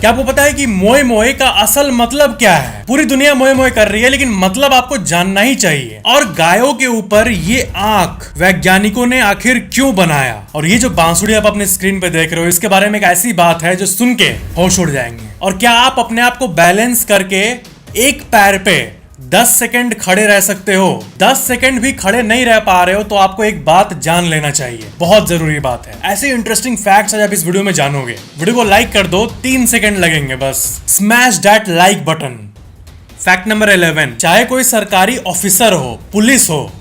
क्या आपको पता है कि मोए मोए का असल मतलब क्या है? पूरी दुनिया मोए मोए कर रही है, लेकिन मतलब आपको जानना ही चाहिए। और गायों के ऊपर ये आंख वैज्ञानिकों ने आखिर क्यों बनाया? और ये जो बांसुरी आप अपने स्क्रीन पे देख रहे हो, इसके बारे में एक ऐसी बात है जो सुन के होश उड़ जाएंगे। और क्या आप अपने आप को बैलेंस करके एक पैर पे 10 सेकंड खड़े रह सकते हो? 10 सेकंड भी खड़े नहीं रह पा रहे हो तो आपको एक बात जान लेना चाहिए, बहुत जरूरी बात है। ऐसे इंटरेस्टिंग फैक्ट्स आज आप इस वीडियो में जानोगे। वीडियो को लाइक कर दो, 3 सेकंड लगेंगे बस। Smash that like button. Fact number 11, चाहे कोई सरकारी ऑफिसर हो, पुलिस हो,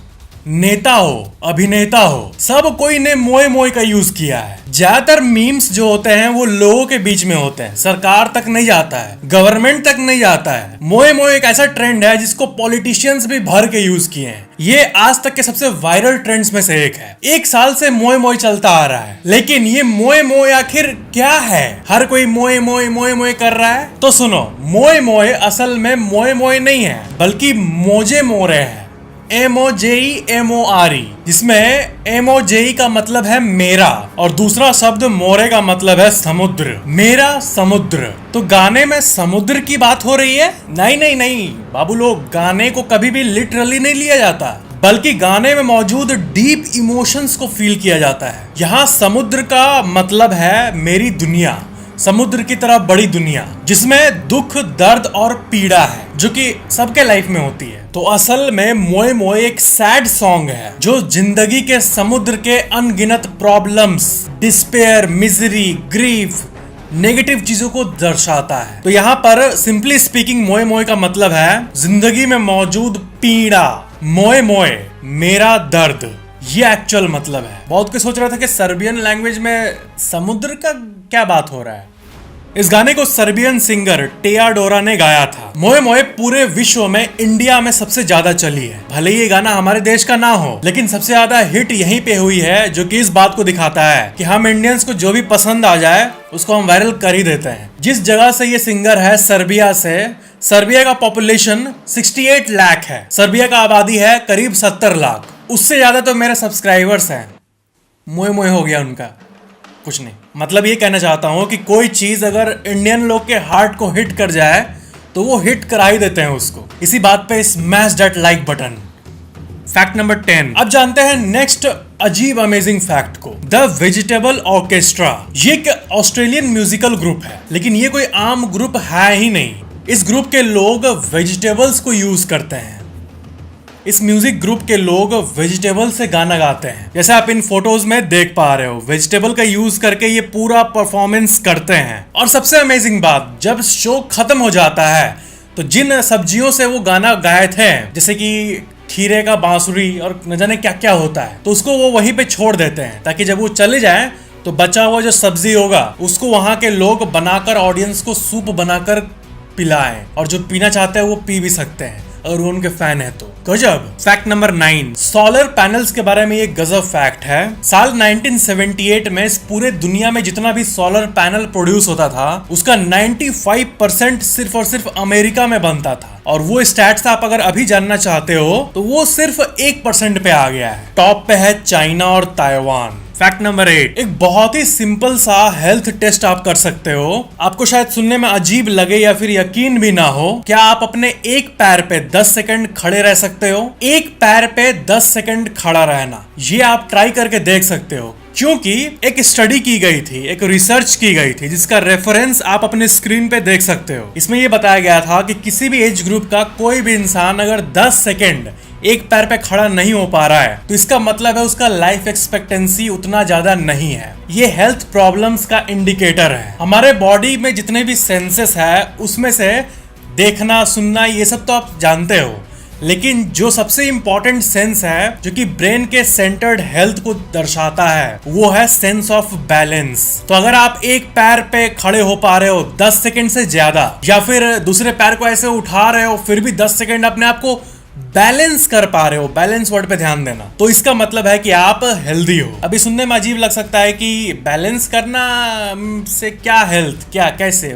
नेता हो, अभिनेता हो, सब कोई ने मोए मोए का यूज किया है। ज्यादातर मीम्स जो होते हैं वो लोगों के बीच में होते हैं, सरकार तक नहीं जाता है, गवर्नमेंट तक नहीं जाता है। मोए मोए एक ऐसा ट्रेंड है जिसको पॉलिटिशियंस भी भर के यूज किए हैं। ये आज तक के सबसे वायरल ट्रेंड्स में से एक है। 1 साल से मोए मोए चलता आ रहा है, लेकिन ये मोए मोए आखिर क्या है? हर कोई मोए मोए मोए मोए कर रहा है। तो सुनो, मोए मोए असल में मोए मोए नहीं है, बल्कि मोजे मोरे है। MOJEMORE, जिसमें MOJE का मतलब है मेरा और दूसरा शब्द मोरे का मतलब है समुद्र। मेरा समुद्र। तो गाने में समुद्र की बात हो रही है? नहीं नहीं नहीं बाबू लोग, गाने को कभी भी लिटरली नहीं लिया जाता, बल्कि गाने में मौजूद डीप इमोशंस को फील किया जाता है। यहाँ समुद्र का मतलब है मेरी दुनिया, समुद्र की तरह बड़ी दुनिया जिसमें दुख, दर्द और पीड़ा है, जो कि सबके लाइफ में होती है। तो असल में मोए मोए एक सैड सॉन्ग है जो जिंदगी के समुद्र के अनगिनत problems, despair, misery, grief, negative चीजों को दर्शाता है। तो यहाँ पर सिंपली स्पीकिंग मोए मोए का मतलब है जिंदगी में मौजूद पीड़ा। मोए मोए मेरा दर्द, ये एक्चुअल मतलब है। बहुत कोई सोच रहा था कि सर्बियन लैंग्वेज में समुद्र का क्या बात हो रहा है। इस गाने को सर्बियन सिंगर टेया डोरा ने गाया था। मोए मोए पूरे विश्व में इंडिया में सबसे ज्यादा चली है। भले ये गाना हमारे देश का ना हो, लेकिन सबसे ज्यादा हिट यहीं पे हुई है, जो कि इस बात को दिखाता है कि हम इंडियंस को जो भी पसंद आ जाए उसको हम वायरल कर ही देते हैं। जिस जगह से ये सिंगर है, सर्बिया से, सर्बिया का पॉपुलेशन 68 लाख है। सर्बिया का आबादी है करीब 70 लाख। उससे ज्यादा तो मेरे सब्सक्राइबर्स हैं। मोए मोए हो गया उनका, कुछ नहीं। मतलब ये कहना चाहता हूँ कि कोई चीज अगर इंडियन लोग के हार्ट को हिट कर जाए तो वो हिट करा ही देते हैं उसको। इसी बात पे smash that like button. Fact number 10, अब जानते हैं नेक्स्ट अजीब अमेजिंग फैक्ट को। द वेजिटेबल ऑर्केस्ट्रा, ये एक ऑस्ट्रेलियन म्यूजिकल ग्रुप है, लेकिन ये कोई आम ग्रुप है ही नहीं। इस ग्रुप के लोग वेजिटेबल्स को यूज करते हैं। इस म्यूजिक ग्रुप के लोग वेजिटेबल से गाना गाते हैं, जैसे आप इन फोटोज में देख पा रहे हो। वेजिटेबल का यूज करके ये पूरा परफॉर्मेंस करते हैं। और सबसे अमेजिंग बात, जब शो खत्म हो जाता है तो जिन सब्जियों से वो गाना गाए थे, जैसे कि खीरे का बांसुरी और न जाने क्या क्या होता है, तो उसको वो वहीं पे छोड़ देते हैं, ताकि जब वो चले जाए तो बचा हुआ जो सब्जी होगा उसको वहां के लोग बनाकर ऑडियंस को सूप बनाकर पिलाएं, और जो पीना चाहते हैं वो पी भी सकते हैं और वो उनके फैन है तो। गजब। फैक्ट नंबर 9, सोलर पैनल्स के बारे में ये गजब फैक्ट है। साल 1978 में इस पूरे दुनिया में जितना भी सोलर पैनल प्रोड्यूस होता था, उसका 95% सिर्फ और सिर्फ अमेरिका में बनता था। और वो स्टैट्स आप अगर अभी जानना चाहते हो तो वो सिर्फ 1% पे आ गया है। टॉप पे है चाइना और ताइवान। फैक्ट नंबर 8, एक बहुत ही सिंपल सा हेल्थ टेस्ट आप कर सकते हो। आपको शायद सुनने में अजीब लगे या फिर यकीन भी ना हो। क्या आप अपने एक पैर पे 10 सेकंड खड़े रह सकते हो? एक पैर पे 10 सेकंड खड़ा रहना, ये आप ट्राई करके देख सकते हो, क्योंकि एक स्टडी की गई थी, एक रिसर्च की गई थी, जिसका रेफरेंस आप अपने स्क्रीन पे देख सकते हो। इसमें यह बताया गया था कि किसी भी एज ग्रुप का कोई भी इंसान अगर 10 सेकंड एक पैर पे खड़ा नहीं हो पा रहा है, तो इसका मतलब है उसका लाइफ एक्सपेक्टेंसी उतना ज्यादा नहीं है। ये हेल्थ प्रॉब्लम्स का इंडिकेटर है। हमारे बॉडी में जितने भी सेंसेस है, उसमें से देखना, सुनना, ये सब तो आप जानते हो, लेकिन जो सबसे इंपॉर्टेंट सेंस है जो कि ब्रेन के सेंटर्ड हेल्थ को दर्शाता है, वो है सेंस ऑफ बैलेंस। तो अगर आप एक पैर पे खड़े हो पा रहे हो 10 सेकंड से ज्यादा, या फिर दूसरे पैर को ऐसे उठा रहे हो फिर भी 10 सेकंड अपने आप को बैलेंस कर पा रहे हो, बैलेंस वर्ड पे ध्यान देना, तो इसका मतलब है कि आप हेल्दी हो। अभी सुनने में अजीब लग सकता है कि बैलेंस करना से क्या हेल्थ, क्या कैसे,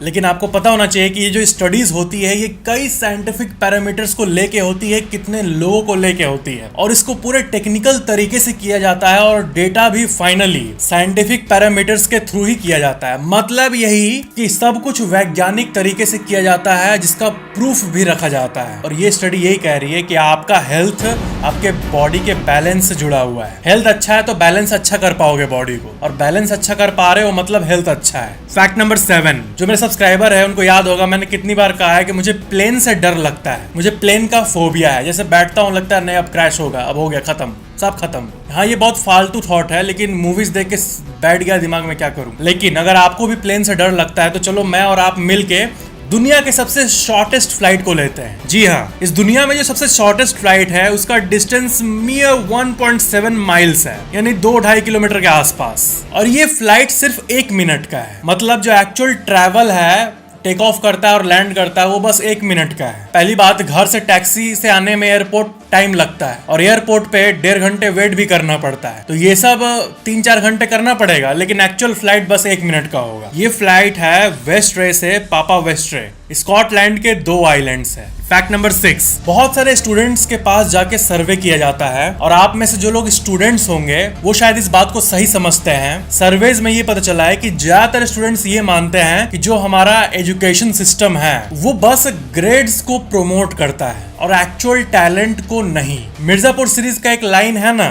लेकिन आपको पता होना चाहिए कि ये जो स्टडीज होती है ये कई साइंटिफिक पैरामीटर्स को लेके होती है, कितने लोगों को लेके होती है, और इसको पूरे टेक्निकल तरीके से किया जाता है और डेटा भी फाइनली साइंटिफिक पैरामीटर्स के थ्रू ही किया जाता है। मतलब यही कि सब कुछ वैज्ञानिक तरीके से किया जाता है जिसका प्रूफ भी रखा जाता है। और ये स्टडी यही कह रही है कि आपका हेल्थ आपके बॉडी के बैलेंस से जुड़ा हुआ है। हेल्थ अच्छा है तो बैलेंस अच्छा कर पाओगे बॉडी को, और बैलेंस अच्छा कर पा रहे हो मतलब हेल्थ अच्छा है। फैक्ट नंबर 7, जो मेरे सब्सक्राइबर है उनको याद होगा मैंने कितनी बार कहा है कि मुझे प्लेन से डर लगता है, मुझे प्लेन का फोबिया है। जैसे बैठता हूँ लगता है नहीं अब क्रैश होगा, अब हो गया खत्म, सब खत्म। हाँ ये बहुत फालतू थॉट है, लेकिन मूवीज देख के बैठ गया दिमाग में, क्या करूं। लेकिन अगर आपको भी प्लेन से डर लगता है तो चलो मैं और आप मिलके दुनिया के सबसे शॉर्टेस्ट फ्लाइट को लेते हैं। जी हाँ, इस दुनिया में जो सबसे शॉर्टेस्ट फ्लाइट है उसका डिस्टेंस मियर 1.7 माइल्स है, यानी 2-2.5 किलोमीटर के आसपास। और ये फ्लाइट सिर्फ 1 मिनट का है। मतलब जो एक्चुअल ट्रैवल है, टेक ऑफ करता है और लैंड करता है, वो बस 1 मिनट का है। पहली बात, घर से टैक्सी से आने में एयरपोर्ट टाइम लगता है और एयरपोर्ट पे 1.5 घंटे वेट भी करना पड़ता है, तो ये सब 3-4 घंटे करना पड़ेगा, लेकिन एक्चुअल फ्लाइट बस 1 मिनट का होगा। ये फ्लाइट है वेस्टरे से पापा वेस्टरे, स्कॉटलैंड के 2 आइलैंड्स है। फैक्ट नंबर 6, बहुत सारे स्टूडेंट्स के पास जाके सर्वे किया जाता है, और आप में से जो लोग स्टूडेंट्स होंगे वो शायद इस बात को सही समझते हैं। सर्वेज में ये पता चला है कि ज्यादातर स्टूडेंट्स ये मानते हैं कि जो हमारा एजुकेशन सिस्टम है वो बस ग्रेड्स को प्रमोट करता है और एक्चुअल टैलेंट को नहीं। मिर्जापुर सीरीज का एक लाइन है ना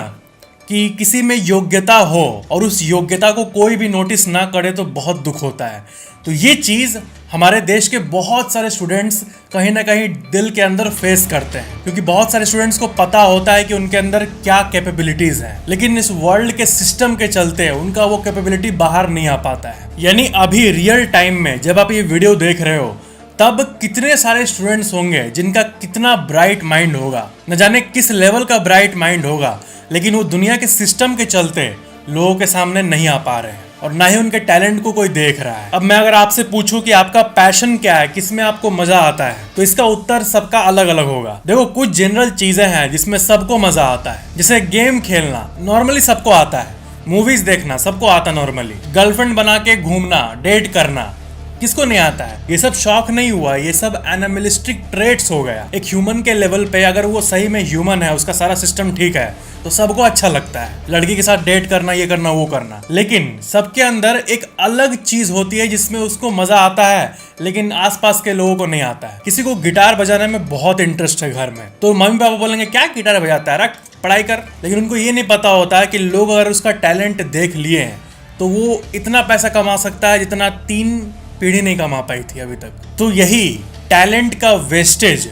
कि किसी में योग्यता हो और उस योग्यता को कोई भी नोटिस ना करे तो बहुत दुख होता है। तो ये चीज हमारे देश के बहुत सारे स्टूडेंट्स कहीं ना कहीं दिल के अंदर फेस करते हैं, क्योंकि बहुत सारे स्टूडेंट्स को पता होता है कि उनके अंदर क्या कैपेबिलिटीज हैं, लेकिन इस वर्ल्ड के सिस्टम के चलते उनका वो कैपेबिलिटी बाहर नहीं आ पाता है। यानी अभी रियल टाइम में जब आप ये वीडियो देख रहे हो तब कितने सारे स्टूडेंट्स होंगे जिनका कितना ब्राइट माइंड होगा, न जाने किस लेवल का ब्राइट माइंड होगा, लेकिन वो दुनिया के सिस्टम के चलते लोगों के सामने नहीं आ पा रहे हैं और ना ही उनके टैलेंट को कोई देख रहा है। अब मैं अगर आपसे पूछूं कि आपका पैशन क्या है, किसमें आपको मजा आता है, तो इसका उत्तर सबका अलग अलग होगा। देखो, कुछ जनरल चीजें हैं जिसमें सबको मजा आता है, जैसे गेम खेलना नॉर्मली सबको आता है, मूवीज देखना सबको आता नॉर्मली, गर्लफ्रेंड बना के घूमना, डेट करना किसको नहीं आता है। ये सब शौक नहीं हुआ, ये सब एनिमलिस्टिक ट्रेट्स हो गया। एक ह्यूमन के लेवल पे अगर वो सही में ह्यूमन है, उसका सारा सिस्टम ठीक है, तो सबको अच्छा लगता है लड़की के साथ डेट करना, ये करना, वो करना। लेकिन सबके अंदर एक अलग चीज होती है जिसमें उसको मजा आता है, लेकिन आसपास के लोगों को नहीं आता है। किसी को गिटार बजाने में बहुत इंटरेस्ट है घर में, तो मम्मी पापा बोलेंगे क्या गिटार बजाता है, रख पढ़ाई कर। लेकिन उनको ये नहीं पता होता है कि लोग अगर उसका टैलेंट देख लिए हैं तो वो इतना पैसा कमा सकता है जितना 3 पीढ़ी नहीं कमा पाई थी अभी तक। तो यही टैलेंट का वेस्टेज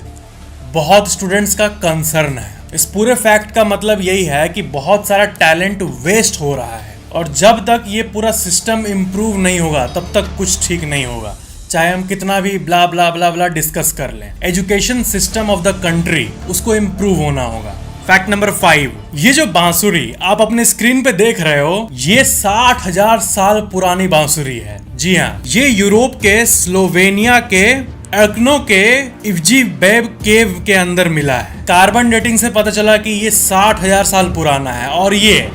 बहुत स्टूडेंट्स का कंसर्न है। इस पूरे फैक्ट का मतलब यही है कि बहुत सारा टैलेंट वेस्ट हो रहा है, और जब तक ये पूरा सिस्टम इम्प्रूव नहीं होगा तब तक कुछ ठीक नहीं होगा, चाहे हम कितना भी ब्ला ब्ला ब्ला ब्ला डिस्कस कर लें। Education system of the country, उसको इम्प्रूव होना होगा। फैक्ट नंबर 5, ये जो बांसुरी आप अपने स्क्रीन पे देख रहे हो, ये 60,000 साल पुरानी बांसुरी है। जी हाँ, ये यूरोप के स्लोवेनिया के अर्कनो के इफ्जी बेब केव के अंदर मिला है। कार्बन डेटिंग से पता चला कि ये 60,000 साल पुराना है, और ये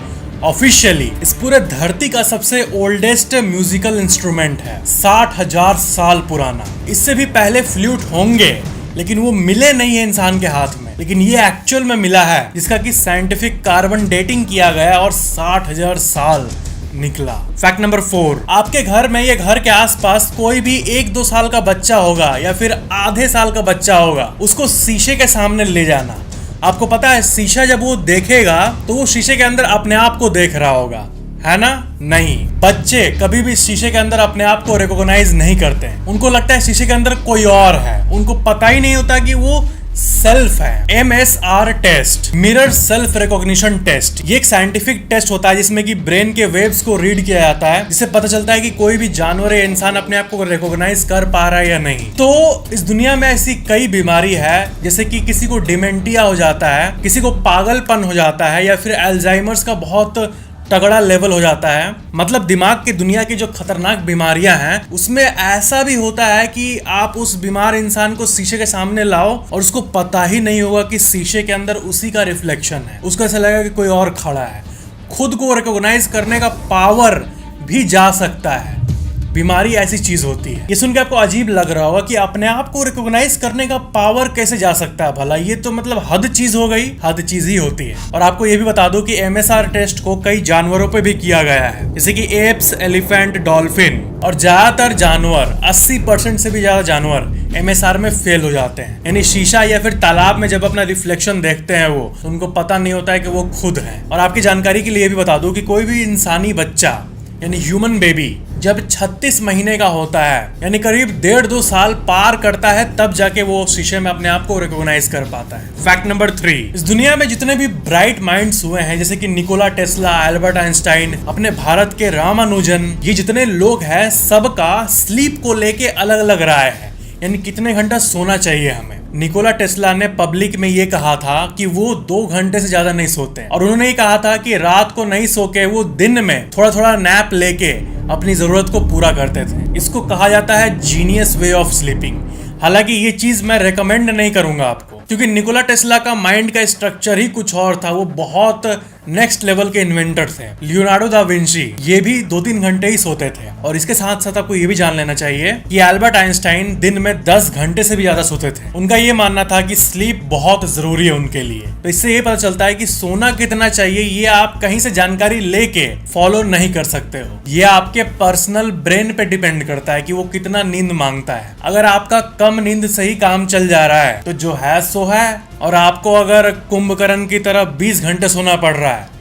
ऑफिशियली इस पूरे धरती का सबसे ओल्डेस्ट म्यूजिकल इंस्ट्रूमेंट है। 60,000 साल पुराना। इससे भी पहले फ्लूट होंगे, लेकिन वो मिले नहीं है इंसान के हाथ में, लेकिन ये एक्चुअल में मिला है, जिसका कि साइंटिफिक कार्बन डेटिंग किया गया और 60,000 साल निकला। फैक्ट नंबर 4, आपके घर में, ये घर के आसपास कोई भी 1-2 साल का बच्चा होगा या फिर आधे साल का बच्चा होगा, उसको शीशे के सामने ले जाना। आपको पता है शीशा जब वो देखेगा तो वो शीशे के अंदर अपने आप को देख रहा होगा, है ना? नहीं, बच्चे कभी भी शीशे के अंदर अपने आप को रिकॉग्नाइज नहीं करते हैं। उनको लगता है शीशे के अंदर कोई और है, उनको पता ही नहीं होता कि वो सेल्फ है। MSR टेस्ट, मिरर सेल्फ रिकॉग्निशन टेस्ट, ये एक साइंटिफिक टेस्ट होता है जिसमें कि ब्रेन के वेव्स को रीड किया जाता है, जिससे पता चलता है कि कोई भी जानवर या इंसान अपने आप को रिकॉग्नाइज कर पा रहा है या नहीं। तो इस दुनिया में ऐसी कई बीमारी है, जैसे कि किसी को डिमेंटिया हो जाता है, किसी को पागलपन हो जाता है, या फिर अल्जाइमर्स का बहुत तगड़ा लेवल हो जाता है। मतलब दिमाग की दुनिया की जो खतरनाक बीमारियां हैं उसमें ऐसा भी होता है कि आप उस बीमार इंसान को शीशे के सामने लाओ और उसको पता ही नहीं होगा कि शीशे के अंदर उसी का रिफ्लेक्शन है, उसको ऐसा लगेगा कि कोई और खड़ा है। खुद को रिकॉग्नाइज करने का पावर भी जा सकता है। बीमारी ऐसी चीज होती है। ये सुन के आपको अजीब लग रहा होगा कि अपने आप को रिकॉग्नाइज करने का पावर कैसे जा सकता है भला, ये तो मतलब हद चीज हो गई, हद चीज ही होती है। और आपको ये भी बता दूं कि MSR टेस्ट को कई जानवरों पे भी किया गया है, जैसे कि एप्स, एलिफेंट, डॉल्फिन, और ज्यादातर जानवर 80% से भी ज्यादा जानवर MSR में फेल हो जाते हैं। यानी शीशा या फिर तालाब में जब अपना रिफ्लेक्शन देखते हैं वो, तो उनको पता नहीं होता है कि वो खुद है। और आपकी जानकारी के लिए भी बता दूं कि कोई भी इंसानी बच्चा यानी ह्यूमन बेबी जब 36 महीने का होता है, यानी करीब 1.5-2 साल पार करता है, तब जाके वो शीशे में अपने आप को रिकॉग्नाइज कर पाता है। फैक्ट नंबर 3, इस दुनिया में जितने भी ब्राइट माइंड्स हुए हैं, जैसे कि निकोला टेस्ला, एल्बर्ट आइंस्टाइन, अपने भारत के रामानुजन, ये जितने लोग हैं, सबका स्लीप को लेके अलग अलग राय है, यानी कितने घंटा सोना चाहिए हमें। निकोला टेस्ला ने पब्लिक में ये कहा था कि वो 2 घंटे से ज्यादा नहीं सोते हैं, और उन्होंने ये कहा था कि रात को नहीं सो के वो दिन में थोड़ा थोड़ा नैप लेके अपनी जरूरत को पूरा करते थे। इसको कहा जाता है जीनियस वे ऑफ स्लीपिंग। हालांकि ये चीज मैं रेकमेंड नहीं करूंगा आपको, क्योंकि निकोला टेस्ला का माइंड का स्ट्रक्चर ही कुछ और था। वो बहुत नेक्स्ट लेवल के इन्वेंटर थे। लियोनार्डो दा विंची ये भी 2-3 घंटे ही सोते थे। और इसके साथ साथ आपको ये भी जान लेना चाहिए कि एल्बर्ट आइंस्टाइन दिन में 10 घंटे से भी ज्यादा सोते थे। उनका ये मानना था कि स्लीप बहुत जरूरी है उनके लिए। तो इससे ये पता चलता है कि सोना कितना चाहिए ये आप कहीं से जानकारी लेके फॉलो नहीं कर सकते हो। ये आपके पर्सनल ब्रेन पे डिपेंड करता है कि वो कितना नींद मांगता है। अगर आपका कम नींद से ही काम चल जा रहा है तो जो है सो है, और आपको अगर कुंभकर्ण की तरह 20 घंटे सोना पड़ रहा है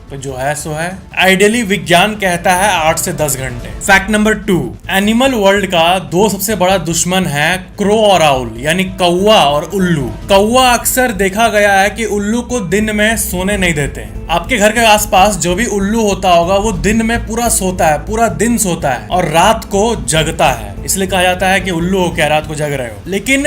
तो जो है सो है। आइडियली विज्ञान कहता है 8 से 10 घंटे। फैक्ट नंबर 2, एनिमल वर्ल्ड का 2 सबसे बड़ा दुश्मन है क्रो और आउल, यानी कौवा और उल्लू। कौवा अक्सर देखा गया है कि उल्लू को दिन में सोने नहीं देते। आपके घर के आसपास जो भी उल्लू होता होगा वो दिन में पूरा सोता है, पूरा दिन सोता है और रात को जगता है। इसलिए कहा जाता है कि उल्लू हो क्या, रात को जग रहे हो। लेकिन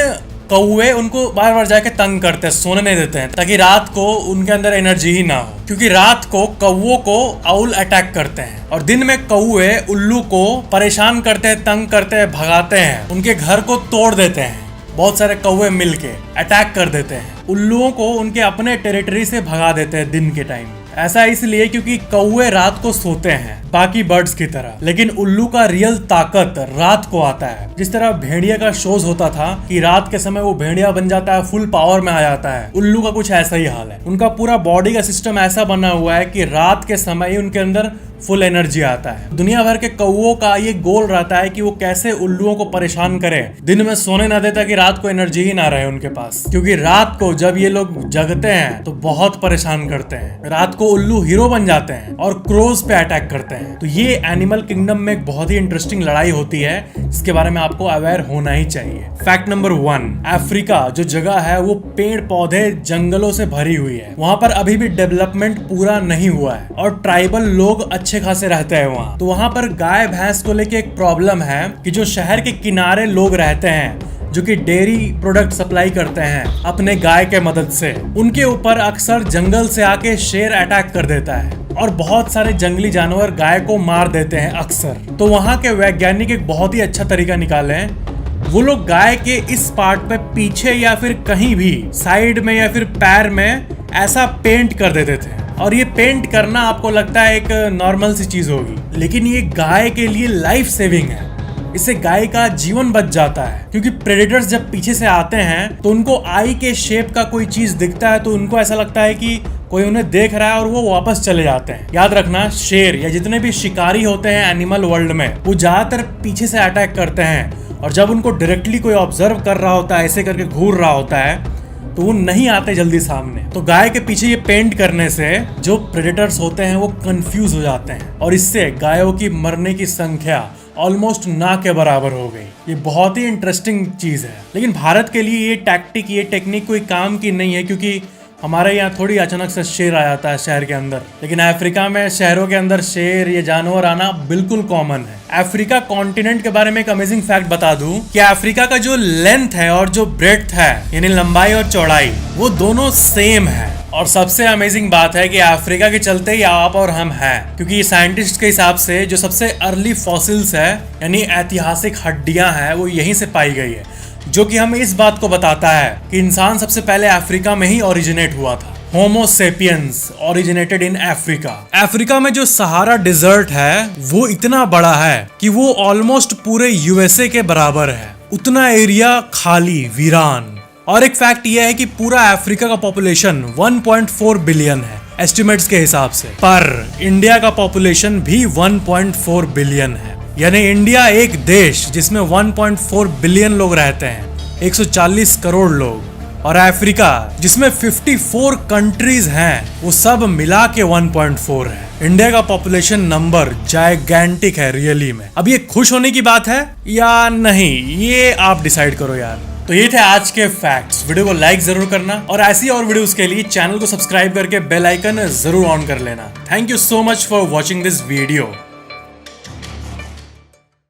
कौवे उनको बार बार जाके तंग करते हैं, सोने नहीं देते हैं, ताकि रात को उनके अंदर एनर्जी ही ना हो। क्योंकि रात को कौवों को आउल अटैक करते हैं और दिन में कौवे उल्लू को परेशान करते हैं, तंग करते हैं, भगाते हैं, उनके घर को तोड़ देते हैं। बहुत सारे कौवे मिलके अटैक कर देते हैं, उल्लुओं को उनके अपने टेरिटरी से भगा देते हैं दिन के टाइम। ऐसा इसलिए क्योंकि कौवे रात को सोते हैं बाकी बर्ड्स की तरह, लेकिन उल्लू का रियल ताकत रात को आता है। जिस तरह भेड़िया का शोज होता था कि रात के समय वो भेड़िया बन जाता है, फुल पावर में आ जाता है, उल्लू का कुछ ऐसा ही हाल है। उनका पूरा बॉडी का सिस्टम ऐसा बना हुआ है कि रात के समय ही उनके अंदर फुल एनर्जी आता है। दुनिया भर के कौवों का ये गोल रहता है कि वो कैसे उल्लुओं को परेशान करें, दिन में सोने ना देता कि रात को एनर्जी ही ना रहे उनके पास। क्योंकि रात को जब ये लोग जगते हैं तो बहुत परेशान करते हैं। रात को उल्लू हीरो बन जाते हैं और क्रोज पे अटैक करते हैं। तो ये एनिमल किंगडम में एक बहुत ही इंटरेस्टिंग लड़ाई होती है, जिसके बारे में आपको अवेयर होना ही चाहिए। फैक्ट नंबर 1, अफ्रीका जो जगह है वो पेड़ पौधे जंगलों से भरी हुई है। वहां पर अभी भी डेवलपमेंट पूरा नहीं हुआ है और ट्राइबल लोग अच्छे खासे रहते हैं वहाँ। तो वहाँ पर गाय भैंस को लेके एक प्रॉब्लम है कि जो शहर के किनारे लोग रहते हैं जो कि डेयरी प्रोडक्ट सप्लाई करते हैं अपने गाय के मदद से, उनके ऊपर अक्सर जंगल से आके शेर अटैक कर देता है और बहुत सारे जंगली जानवर गाय को मार देते हैं अक्सर। तो वहाँ के वैज्ञानिक एक बहुत ही अच्छा तरीका निकाले हैं। वो लोग गाय के इस पार्ट पे पीछे या फिर कहीं भी साइड में या फिर पैर में ऐसा पेंट कर देते थे। और ये पेंट करना आपको लगता है एक नॉर्मल सी चीज होगी, लेकिन ये गाय के लिए लाइफ सेविंग है। इससे गाय का जीवन बच जाता है, क्योंकि प्रेडेटर्स जब पीछे से आते हैं तो उनको आई के शेप का कोई चीज दिखता है तो उनको ऐसा लगता है कि कोई उन्हें देख रहा है और वो वापस चले जाते हैं। याद रखना, शेर या जितने भी शिकारी होते हैं एनिमल वर्ल्ड में, वो ज्यादातर पीछे से अटैक करते हैं और जब उनको डायरेक्टली कोई ऑब्जर्व कर रहा होता है, ऐसे करके घूर रहा होता है, तो वो नहीं आते जल्दी सामने। तो गाय के पीछे ये पेंट करने से जो प्रेडेटर्स होते हैं वो कंफ्यूज हो जाते हैं और इससे गायों की मरने की संख्या ऑलमोस्ट ना के बराबर हो गई। ये बहुत ही इंटरेस्टिंग चीज है। लेकिन भारत के लिए ये टैक्टिक, ये टेक्निक कोई काम की नहीं है, क्योंकि हमारे यहाँ थोड़ी अचानक से शेर आ जाता है शहर के अंदर। लेकिन अफ्रीका में शहरों के अंदर शेर ये जानवर आना बिल्कुल कॉमन है। अफ्रीका कॉन्टिनेंट के बारे में एक अमेजिंग फैक्ट बता दूं कि अफ्रीका का जो लेंथ है और जो ब्रेड्थ है, यानी लंबाई और चौड़ाई, वो दोनों सेम है। और सबसे अमेजिंग बात है कि अफ्रीका के चलते ही आप और हम हैं, क्योंकि ये साइंटिस्ट के हिसाब से जो सबसे अर्ली फॉसिल्स है, यानी ऐतिहासिक हड्डियां हैं, वो यहीं से पाई गई है, जो कि हमें इस बात को बताता है कि इंसान सबसे पहले अफ्रीका में ही ओरिजिनेट हुआ था। Homo sapiens originated in Africa. Africa में जो सहारा डिजर्ट है वो इतना बड़ा है कि वो ऑलमोस्ट पूरे यूएसए के बराबर है। उतना एरिया खाली वीरान। और एक फैक्ट ये है कि पूरा अफ्रीका का पॉपुलेशन 1.4 बिलियन है एस्टिमेट्स के हिसाब से, पर इंडिया का पॉपुलेशन भी 1.4 बिलियन है। यानी इंडिया एक देश जिसमें 1.4 बिलियन लोग रहते हैं, 140 करोड़ लोग, और अफ्रीका जिसमें 54 कंट्रीज हैं, वो सब मिला के 1.4 है। इंडिया का पॉपुलेशन नंबर जायगैंटिक है रियली में। अब ये खुश होने की बात है या नहीं, ये आप डिसाइड करो यार। तो ये थे आज के फैक्ट्स। वीडियो को लाइक जरूर करना और ऐसी और वीडियोस के लिए चैनल को सब्सक्राइब करके बेल आइकन जरूर ऑन कर लेना। Thank you so much for watching this video.